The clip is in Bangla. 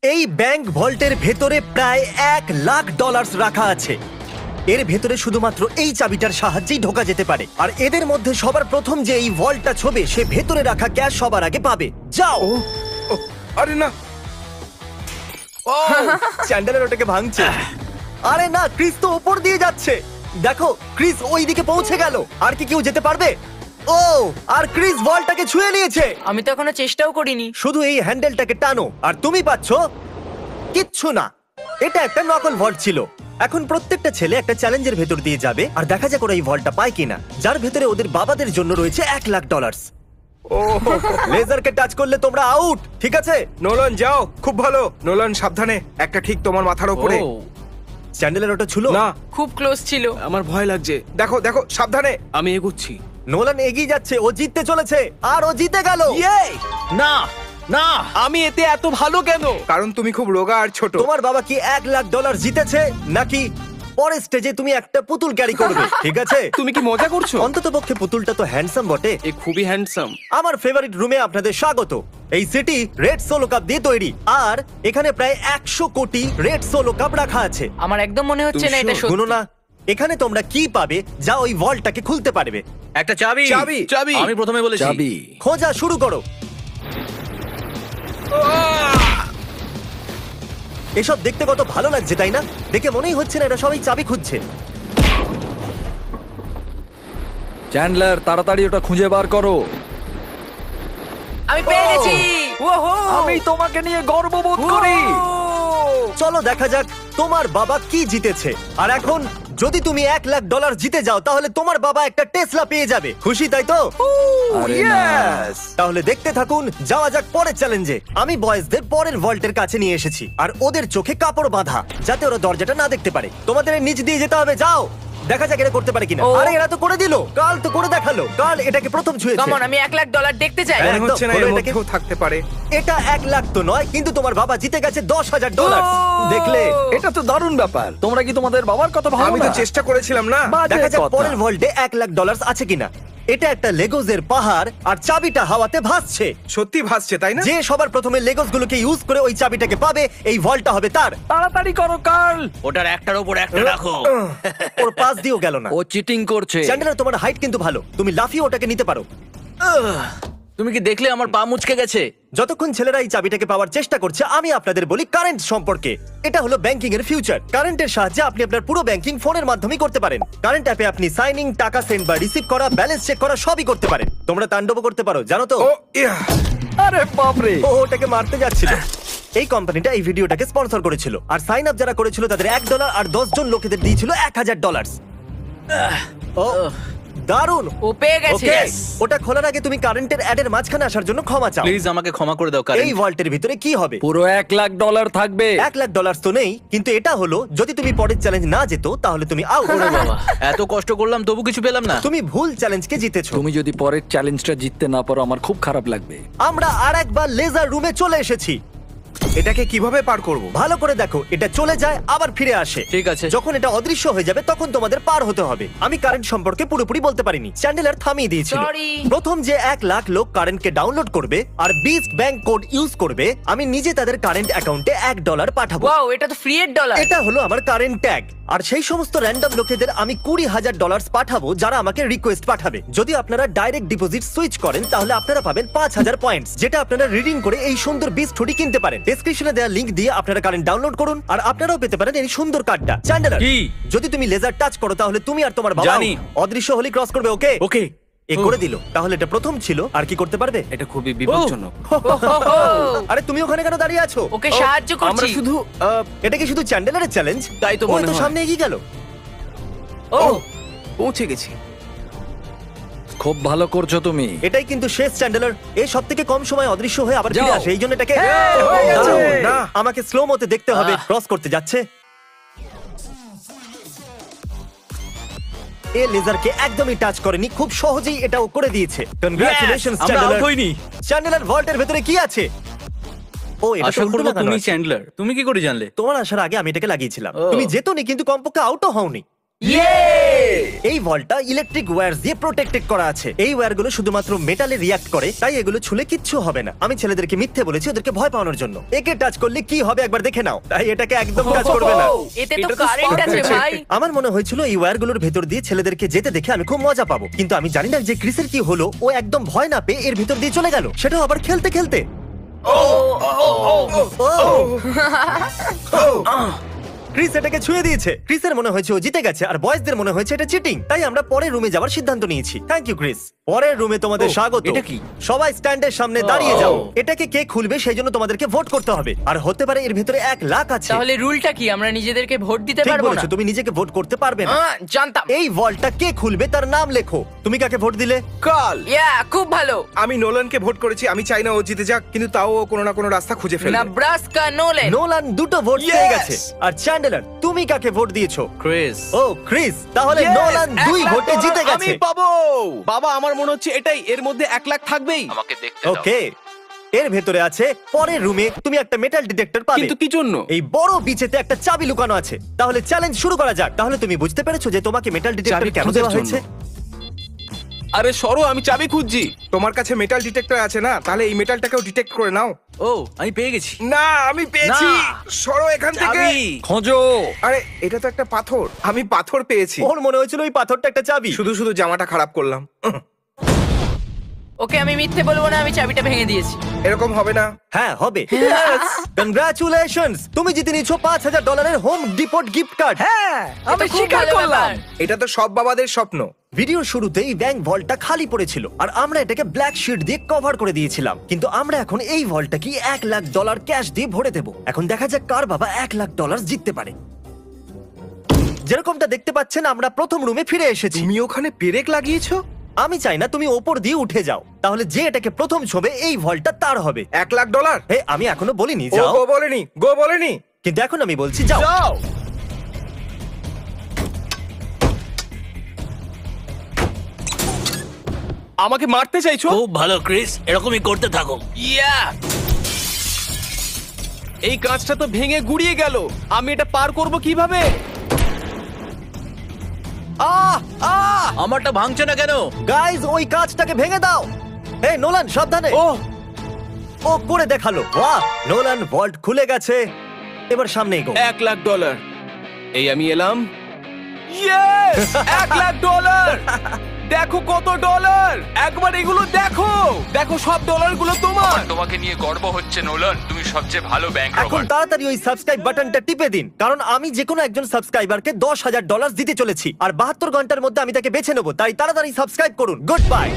এই ব্যাংক ভল্টের ভেতরে প্রায় $1,00,000 রাখা আছে। এর ভেতরে শুধুমাত্র এই চাবিটার সাহায্যেই ঢোকা যেতে পারে। আর এদের মধ্যে সবার প্রথম যে এই ভল্টটা ছোবে সে ভেতরে রাখা ক্যাশ সবার আগে পাবে। যাও। আরে না, চ্যান্ডেলার ওটাকে ভাঙছে। আরে না, ক্রিস তো উপর দিয়ে যাচ্ছে। দেখো, ক্রিস ওই দিকে পৌঁছে গেল। আর কি কেউ যেতে পারবে? ও, আর ক্রিস বলটাকে ছুঁয়ে নিয়েছে। আমি তো এখনো চেষ্টাও করিনি। শুধু এই হ্যান্ডেলটাকে টানো আর তুমি পাচ্ছো কিচ্ছু না। এটা একটা নকল ভল্ট ছিল। এখন প্রত্যেকটা ছেলে একটা চ্যালেঞ্জের ভেতর দিয়ে যাবে আর দেখা যাক ওরা এই ভল্টটা পায় কিনা, যার ভেতরে ওদের বাবাদের জন্য রয়েছে $1,00,000। ও লেজারকে টাচ করলে তোমরা আউট, ঠিক আছে? নোলান যাও, খুব ভালো। নোলান সাবধানে, একটা ঠিক তোমার মাথার উপরে। চ্যান্ডেলের ওটা ছিল না, খুব ক্লোজ ছিল। আমার ভয় লাগছে। দেখো দেখো, সাবধানে। আমি এগোচ্ছি। নোলান এগিয়ে যাচ্ছে, ও জিততে চলেছে আর ও জিতে গেল। না না, আমি এতে এত ভালো কেন? কারণ তুমি খুব রোগা আর ছোট। তোমার বাবা কি $1,00,000 জিতেছে নাকি পরের স্টেজে তুমি একটা পুতুল ক্যারি করবে? ঠিক আছে, তুমি কি মজা করছো? অন্তত পক্ষে পুতুলটা তো হ্যান্ডসাম বটে। এ খুবই হ্যান্ডসাম। আমার ফেভারিট রুমে আপনাদের স্বাগত। এই সিটি রেড সোলো কাপ দিয়ে তৈরি আর এখানে প্রায় 100 কোটি রেড সোলো কাপ রাখা আছে। আমার একদম মনে হচ্ছে না এটা শুনো সত্যি। না, এখানে তোমরা কি পাবে যা ওই ভল্টটাকে খুলতে পারবে? একটা চাবি। চাবি। চাবি। আমি প্রথমে বলেছি চাবি। খোঁজা শুরু করো। এসব দেখতে কত ভালো লাগছে তাই না? দেখে মনেই হচ্ছে না এরা সবাই চাবি খুঁজছে। চ্যান্ডলার, তাড়াতাড়ি ওটা খুঁজে বার করো। আমি পেয়ে গেছি। আমি তোমাকে নিয়ে গর্ববোধ করি। চলো দেখা যাক তোমার বাবা কি জিতেছে। আর এখন যদি তুমি $1,00,000 জিতে যাও তাহলে তোমার বাবা একটা টেসলা পেয়ে যাবে। খুশি তাই তো? আরে না। তাহলে দেখতে থাকুন, যাওয়া যাক পরের চ্যালেঞ্জে। আমি বয়েজদের পরের ভল্টের কাছে নিয়ে এসেছি আর ওদের চোখে কাপড় বাঁধা যাতে ওরা দরজাটা না দেখতে পারে। তোমাদের এর নিচ দিয়ে যেতে হবে, যাও। দেখা যাক এরা করতে পারে কিনা। ও। আরে এরা তো করে দিল, কাল তো করে দেখালো। কাল এটাকে প্রথম ছুঁয়েছে। কেমন, আমি $1,00,000 দেখতে চাই। মনে একদম, হচ্ছে না খোলো এর এটাকে। মধ্যেও থাকতে পারে। এটা 1,00,000 তো নয়, কিন্তু তোমার বাবা জিতে গেছে $10,000। দেখলে? এটা তো দারুণ ব্যাপার। তোমরা কি তোমাদের বাবার কথা ভাবো আমি তো না? চেষ্টা করেছিলাম না। বাজে দেখা যাক কথা। পরের ভল্টে $1,00,000 আছে কিনা। এটা একটা লেগোজের পাহাড় আর চাবিটা হাওয়াতে ভাসছে। সত্যি ভাসছে, তাই না? যে সবার প্রথমে লেগোস গুলোকে ইউজ করে ওই চাবিটাকে পাবে, এই ভল্টটা হবে তার। তাড়াতাড়ি করো কার্ল। ওটার একটার উপর একটা রাখো। ওর পাশ দিয়েও গেল না। ও চিটিং করছে। চ্যান্ডেলার, তোমার হাইট কিন্তু ভালো, তুমি লাফিয়ে ওটাকে নিতে পারো। তুমি কি দেখলে আমার পা মুচকে গেছে? যতক্ষণ ছেলেরা এই চাবিটাকে পাওয়ার চেষ্টা করছে, আমি আপনাদের বলি কারেন্ট সম্পর্কে। এটা হলো ব্যাংকিং এর ফিউচার। কারেন্টের সাহায্যে আপনি আপনার পুরো ব্যাংকিং ফোনের মাধ্যমে করতে পারেন। কারেন্ট অ্যাপে আপনি সাইনিং, টাকা সেন্ড বা রিসিভ করা, ব্যালেন্স চেক করা সবই করতে পারেন। তোমরা তাণ্ডব করতে পারো, জানো তো? ও ইয়া, আরে বাপরে। ও ওটাকে মারতে যাচ্ছিল। এই কোম্পানিটা এই ভিডিওটাকে স্পন্সর করেছিল আর সাইন আপ যারা করেছিল তাদের $1 আর 10 জন লোকেদের দিয়েছিল $1,000। ও দারুণ। ও পেয়ে গেছে। ওকে, ওটা খোলার আগে তুমি কারেন্টের অ্যাডের মাঝখানে আসার জন্য ক্ষমা চাও। প্লিজ আমাকে ক্ষমা করে দাও কারণ এই ভল্টের ভিতরে কি হবে? পুরো $1,00,000 থাকবে। $1,00,000 তো নেই, কিন্তু এটা হলো যদি তুমি পরের চ্যালেঞ্জ না যেত তাহলে তুমি আউট। বাবা, এত কষ্ট করলাম তবু কিছু পেলাম না। তুমি ভুল চ্যালেঞ্জকে জিতেছো। তুমি যদি পরের চ্যালেঞ্জটা জিততে না পারো আমার খুব খারাপ লাগবে। আমরা আরেকবার লেজার রুমে চলে এসেছি। এটাকে কিভাবে পার করব? ভালো করে দেখো, এটা চলে যায় আবার ফিরে আসে। ঠিক আছে। যখন এটা অদৃশ্য হয়ে যাবে তখন তোমাদের পার হতে হবে। আমি কারেন্ট সম্পর্কে পুরোপুরি বলতে পারিনি, চ্যান্ডেলার থামিয়ে দিয়েছিল। Sorry. প্রথম যে 1,00,000 লোক কারেন্টকে ডাউনলোড করবে আর বিস্ট ব্যাংক কোড ইউজ করবে, আমি নিজে তাদের কারেন্ট অ্যাকাউন্টে $1 পাঠাবো। ওয়াও, এটা তো ফ্রি এর ডলার। এটা হলো আমার কারেন্ট ট্যাগ। আর সেই সমস্ত র্যান্ডম লোকেদের আমি $20,000 পাঠাবো যারা আমাকে রিকোয়েস্ট পাঠাবে। যদি আপনারা ডাইরেক্ট ডিপোজিট সুইচ করেন তাহলে আপনারা পাবেন 5,000 পয়েন্টস, যেটা আপনারা রিডিং করে এই সুন্দর বিস্ট হুডি কিনতে পারেন। ডেসক্রিপশনে দেওয়া লিংক দিয়ে আপনারা কারেন্ট ডাউনলোড করুন আর আপনারাও পেতে পারেন এই সুন্দর কার্ডটা। চ্যান্ডেলার, কি? যদি তুমি লেজার টাচ করো তাহলে তুমি আর তোমার বাবা জানি। অদৃশ্য হলি ক্রস করবে। ওকে ওকে। এ করে দিল। তাহলে এটা প্রথম ছিল, আর কি করতে পারবে? এটা খুবই বিপজ্জনক। আরে তুমি ওখানে কেন দাঁড়িয়ে আছো? ওকে সাহায্য আমরা করছি। শুধু এটা কি শুধু চ্যান্ডেলারের চ্যালেঞ্জ? তাই তো মনে তো হয়। সামনে এগিয়ে গেল। ও পৌঁছে গেছি। খুব ভালো করছো তুমি। এটাই কিন্তু শেষ চ্যান্ডেলার। এই সব থেকে কম সময় অদৃশ্য হয়ে আবার ফিরে যাও। আসে, এই জন্য এটাকে হয়ে গেছে। দাঁড়াও, না, আমাকে স্লো মোতে দেখতে হবে। ক্রস করতে যাচ্ছে। এ লেজারকে একদমই টাচ করেনি, খুব সহজেই এটাও করে দিয়েছে। কনগ্রাচুলেশনস আমরা চ্যান্ডেলার। আউট হইনি। চ্যান্ডেলার ভল্টের ভেতরে কি আছে? ও এটা আশা তো উল্টো করবো লাগানো তুমি আছে। চ্যান্ডলার। তুমি কি করে জানলে? তোমার আসার আগে আমি এটাকে লাগিয়েছিলাম। ও। তুমি যেতনি, কিন্তু কমপক্ষে আউটও হওনি। এই ভলটা ইলেকট্রিক ওয়্যার দিয়ে প্রোটেক্টেড করা আছে। এই ওয়্যারগুলো শুধুমাত্র মেটালে রিয়াক্ট করে, তাই এগুলো ছুলে কিচ্ছু হবে না। আমি ছেলেদেরকে মিথ্যে বলেছি ওদেরকে ভয় পাওয়ানোর জন্য। একে টাচ করলে কি হবে একবার দেখে নাও, তাই এটাকে একদম টাচ করবে না। এতে তো এটা তো কারেন্ট spark আছে আছে। ভাই। আমার মনে হয়েছিল এই ওয়্যারগুলোর ভেতর দিয়ে ছেলেদেরকে যেতে দেখে আমি খুব মজা পাবো, কিন্তু আমি জানি না যে ক্রিসের কি হলো। ও একদম ভয় না পেয়ে এর ভিতর দিয়ে চলে গেল, সেটাও আবার খেলতে খেলতে। ক্রিস এটাকে ছুঁয়ে দিয়েছে। ক্রিসের মনে হয়েছে ও জিতে গেছে, আর বয়েজদের মনে হয়েছে এটা চিটিং। তাই আমরা পরের রুমে যাওয়ার সিদ্ধান্ত নিয়েছি। Thank you Chris. পরের রুমে তোমাদের স্বাগত। এটা কি? সবাই স্ট্যান্ডের সামনে দাঁড়িয়ে যাও। এটাকে কে খুলবে সেই জন্য তোমাদেরকে ভোট করতে হবে, আর হতে পারে এর ভিতরে 1 লাখ আছে। তাহলে রুলটা কি, আমরা নিজেদেরকে ভোট দিতে ঠিক পারবো না? বলেছো, তুমি নিজেকে ভোট করতে পারবে না। জানতাম। এই ভলটা কে খুলবে তার নাম লেখো। তুমি কাকে ভোট দিলে? কাল খুব ভালো। আমি নোলানকে ভোট করেছি। আমি চাই না ও জিতে যাক, কিন্তু তাও ও কোনো না কোনো রাস্তা খুঁজে ফেলবে। নেব্রাস্কা নোলেন। নোলান 2টো ভোট পেয়ে Yes! গেছে। আর চ্যান্ডেলার, তুমি কাকে ভোট দিয়েছো? ক্রিস। ও ক্রিস, তাহলে Yes! নোলান 2 1 লাখ ভোটে ডলার জিতে আমি গেছে। পাবো। বাবা আমার মনে হচ্ছে এটাই, এর মধ্যে 1 লাখ থাকবেই। আমাকে দেখতে ওকে, এর ভেতরে আছে পরের রুমে তুমি একটা মেটাল ডিটেক্টর পাবে। কিন্তু কি জন্য? এই বড় বিচেতে একটা চাবি লুকানো আছে। তাহলে চ্যালেঞ্জ শুরু করা যাক। তাহলে তুমি বুঝতে পেরেছো যে তোমাকে মেটাল ডিটেক্টর চাবি কেন খোঁজার দেওয়া হয়েছে? জন্য। আরে সরো, আমি চাবি খুঁজছি। তোমার কাছে মেটাল ডিটেক্টর আছে না, তাহলে এই মেটালটাকেও ডিটেক্ট করে নাও। ও, আমি পেয়ে গেছি। না, আমি পেয়েছি। না। সরো এখান থেকে। চাবি। খোঁজো। আরে এটা তো একটা পাথর। আমি পাথর পেয়েছি। ওর মনে হয়েছিল ওই পাথরটা একটা চাবি। শুধু শুধু জামাটা খারাপ করলাম। ওকে, আমি মিথ্যে বলবো না, আমি চাবিটা ভেঙে দিয়েছি। এরকম হবে না। হ্যাঁ হবে। কনগ্রাচুলেশনস, তুমি জিতে নিয়েছো $5000 হোম ডিপোট গিফট কার্ড। আমি স্বীকার করলাম। এটা তো সব বাবাদের স্বপ্ন। ভিডিওর শুরুতেই ব্যাংক ভল্টটা খালি পড়েছিল, আর আমরা এটাকে ব্ল্যাক শিট দিয়ে কভার করে দিয়েছিলাম। কিন্তু আমরা এখন এই ভল্টটাকে $1 লাখ ক্যাশ দিয়ে ভরে দেব। এখন দেখা যাক কার বাবা $1 লাখ জিততে পারে। যেরকমটা দেখতে পাচ্ছেন, আমরা প্রথম রুমে ফিরে এসেছি। তুমি ওখানে পেরেক লাগিয়েছো? আমি চাই না তুমি ওপর দিয়ে উঠে যাও, তাহলে যে এটাকে প্রথম ছবে এই ভল্টটা তার হবে। $1 লাখ। হে, আমি এখনো বলিনি ও যাও, গো বলেনি, গো বলেনি। কিন্তু এখন আমি বলছি যাও। যাও। আমাকে মারতে চাইছো? খুব ভালো ক্রিস, এরকমই করতে থাকো। ইয়া, এই কাঁচটা তো ভেঙে গুড়িয়ে গেল। আমি এটা পার করব কিভাবে? আমারটা ভাঙছে না কেন? গাইজ, ওই কাঁচটাকে ভেঙে দাও। এই নোলান, সাবধানে। ও করে দেখালো। বাহ, নোলান ভল্ট খুলে গেছে। এবার সামনে এগো। $1 লাখ। এই আমি এলাম। ইয়েস! $1 লাখ। দেখো কত ডলার। একবার এগুলো দেখো। দেখো সব ডলারগুলো তোমার। তোমাকে নিয়ে গর্ব হচ্ছে নোলান, তুমি সবচেয়ে ভালো ব্যাংক এখন রবার। তাড়াতাড়ি ওই সাবস্ক্রাইব বাটনটা টিপে দিন, কারণ আমি যে কোনো একজন সাবস্ক্রাইবারকে $10,000 দিতে চলেছি, আর 72 ঘন্টার মধ্যে আমি তাকে বেছে নেবো। তাই তাড়াতাড়ি সাবস্ক্রাইব করুন। Good bye.